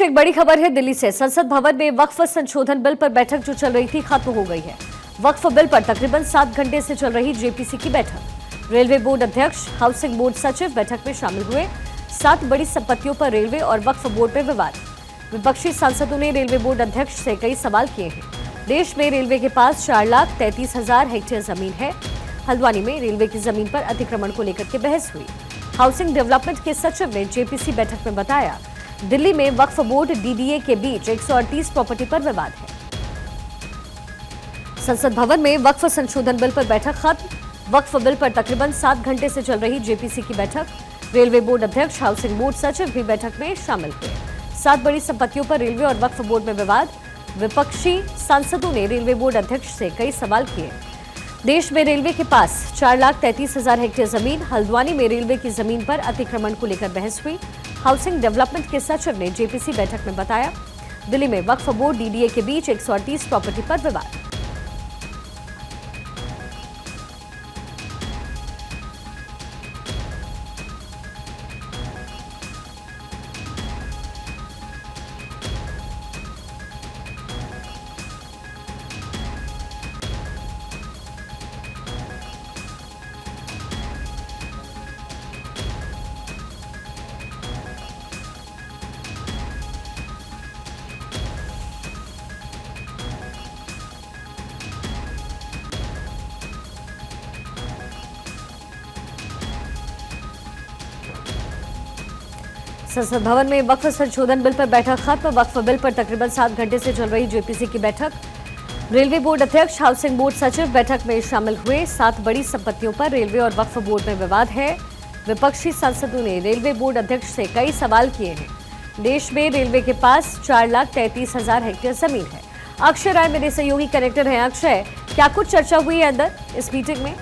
बीच एक बड़ी खबर है दिल्ली से। संसद भवन में वक्फ संशोधन बिल पर बैठक जो चल रही थी खत्म हो गई है। वक्फ बिल पर तकरीबन 7 घंटे से चल रही जेपीसी की बैठक। रेलवे बोर्ड अध्यक्ष, हाउसिंग बोर्ड सचिव बैठक में शामिल हुए। 7 बड़ी संपत्तियों पर रेलवे और वक्फ बोर्ड में विवाद। विपक्षी सांसदों ने रेलवे बोर्ड अध्यक्ष से कई सवाल किए हैं। देश में रेलवे के पास 4,33,000 हेक्टेयर जमीन है। हल्द्वानी में रेलवे की जमीन पर अतिक्रमण को लेकर के बहस हुई। हाउसिंग डेवलपमेंट के सचिव ने जेपीसी बैठक में बताया, दिल्ली में वक्फ बोर्ड डीडीए के बीच 138 प्रॉपर्टी पर विवाद है। संसद भवन में वक्फ संशोधन बिल पर बैठक खत्म। वक्फ बिल पर तकरीबन 7 घंटे से चल रही जेपीसी की बैठक। रेलवे बोर्ड अध्यक्ष, हाउसिंग बोर्ड सचिव भी बैठक में शामिल हुए। 7 बड़ी संपत्तियों पर रेलवे और वक्फ बोर्ड में विवाद। विपक्षी सांसदों ने रेलवे बोर्ड अध्यक्ष से कई सवाल किए। देश में रेलवे के पास 4,33,000 हेक्टेयर जमीन। हल्द्वानी में रेलवे की जमीन पर अतिक्रमण को लेकर बहस हुई। हाउसिंग डेवलपमेंट के सचिव ने जेपीसी बैठक में बताया, दिल्ली में वक्फ बोर्ड डीडीए के बीच 138 प्रॉपर्टी पर विवाद। संसद भवन में वक्फ संशोधन बिल पर बैठक खत्म। वक्फ बिल पर तकरीबन 7 घंटे से चल रही जेपीसी की बैठक। रेलवे बोर्ड अध्यक्ष, हाउसिंग बोर्ड सचिव बैठक में शामिल हुए। 7 बड़ी संपत्तियों पर रेलवे और वक्फ बोर्ड में विवाद है। विपक्षी सांसदों ने रेलवे बोर्ड अध्यक्ष से कई सवाल किए हैं। देश में रेलवे के पास 4,33,000 हेक्टेयर जमीन है। अक्षय राय मेरे सहयोगी कनेक्टर हैं। अक्षय, क्या कुछ चर्चा हुई है अंदर इस मीटिंग में?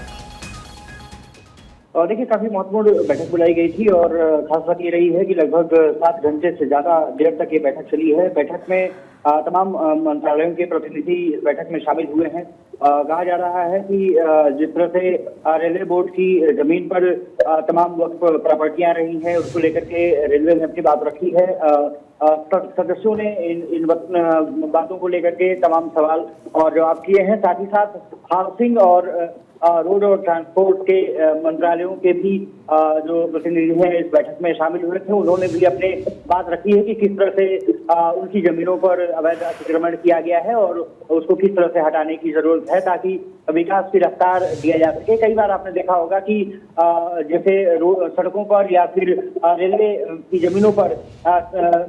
और देखिए, काफी महत्वपूर्ण बैठक बुलाई गई थी और खास बात ये रही है कि लगभग 7 घंटे से ज्यादा देर तक ये बैठक चली है। बैठक में तमाम मंत्रालयों के प्रतिनिधि इस बैठक में शामिल हुए हैं। कहा जा रहा है कि जिस तरह से रेलवे बोर्ड की जमीन पर तमाम वक्फ प्रॉपर्टियां रही हैं, उसको लेकर के रेलवे ने अपनी बात रखी है। सदस्यों ने इन बातों को लेकर के तमाम सवाल और जवाब किए हैं। साथ ही साथ हाउसिंग और रोड और ट्रांसपोर्ट के मंत्रालयों के भी जो प्रतिनिधि हैं इस बैठक में शामिल हुए थे। उन्होंने भी अपने बात रखी है कि किस तरह से उनकी जमीनों पर अवैध अतिक्रमण किया गया है और उसको किस तरह से हटाने की जरूरत है ताकि विकास की रफ्तार दिया जा सके। कई बार आपने देखा होगा कि जैसे सड़कों पर या फिर रेलवे की जमीनों पर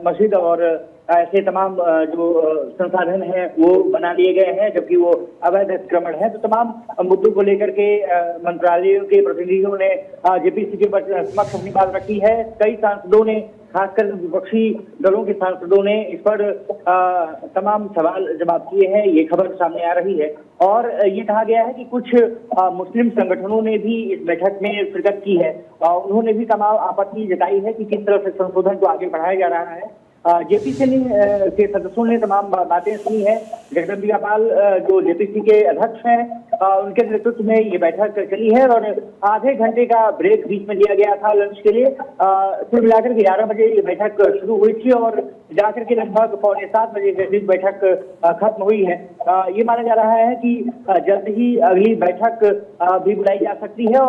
मस्जिद और ऐसे तमाम जो संसाधन हैं वो बना लिए गए हैं, जबकि वो अवैध अतिक्रमण है। तो तमाम मुद्दों को लेकर के मंत्रालयों के प्रतिनिधियों ने जेपीसी के समक्ष अपनी बात रखी है। कई सांसदों ने, खासकर विपक्षी दलों के सांसदों ने इस पर तमाम सवाल जवाब किए हैं। ये खबर सामने आ रही है और ये कहा गया है कि कुछ मुस्लिम संगठनों ने भी इस बैठक में शिरकत की है। उन्होंने भी तमाम आपत्ति जताई है कि किस तरह से संशोधन को आगे बढ़ाया जा रहा है। जेपीसी के सदस्यों ने तमाम बातें सुनी है। जगदम्बिका पाल जो जेपीसी के अध्यक्ष हैं, उनके नेतृत्व में ये बैठक चली है और आधे घंटे का ब्रेक बीच में दिया गया था लंच के लिए। कुल मिलाकर के 11 बजे ये बैठक शुरू हुई थी और जाकर के लगभग 6:45 बजे के बीच बैठक खत्म हुई है। ये माना जा रहा है कि जल्द ही अगली बैठक भी बुलाई जा सकती है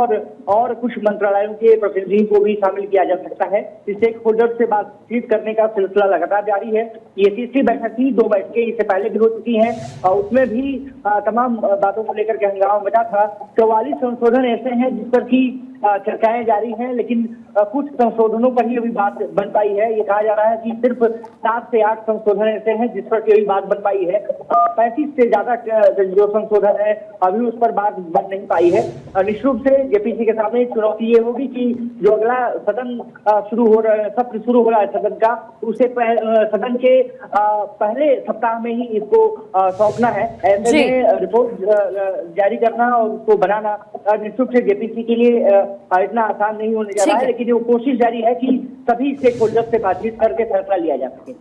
और कुछ मंत्रालयों के प्रतिनिधियों को भी शामिल किया जा सकता है। स्टेक होल्डर से बातचीत करने का सिलसिला लगातार जारी है। ये तीसरी बैठक थी। 2 बैठकें इससे पहले भी हो चुकी हैं और उसमें भी तमाम बातों को लेकर के हंगामा मचा था। 44 संशोधन ऐसे हैं जिस पर की चर्चाएं जारी हैं, लेकिन कुछ संशोधनों पर ही अभी बात बन पाई है। ये कहा जा रहा है कि सिर्फ 7 से 8 संशोधन ऐसे हैं जिस पर कोई बात बन पाई है। 35 से ज्यादा जो संशोधन है अभी उस पर बात बन नहीं पाई है। निश्चित रूप से जेपीसी के सामने चुनौती ये होगी कि जो अगला सदन सत्र शुरू हो रहा है सदन का, उसे सदन के पहले सप्ताह में ही इसको सौंपना है। ऐसे में रिपोर्ट जारी करना और उसको बनाना निश्चित रूप से जेपीसी के लिए इतना आसान नहीं होने जा रहा है, लेकिन वो कोशिश जारी है कि सभी स्टेक होल्डर से बातचीत करके फैसला लिया जा सके।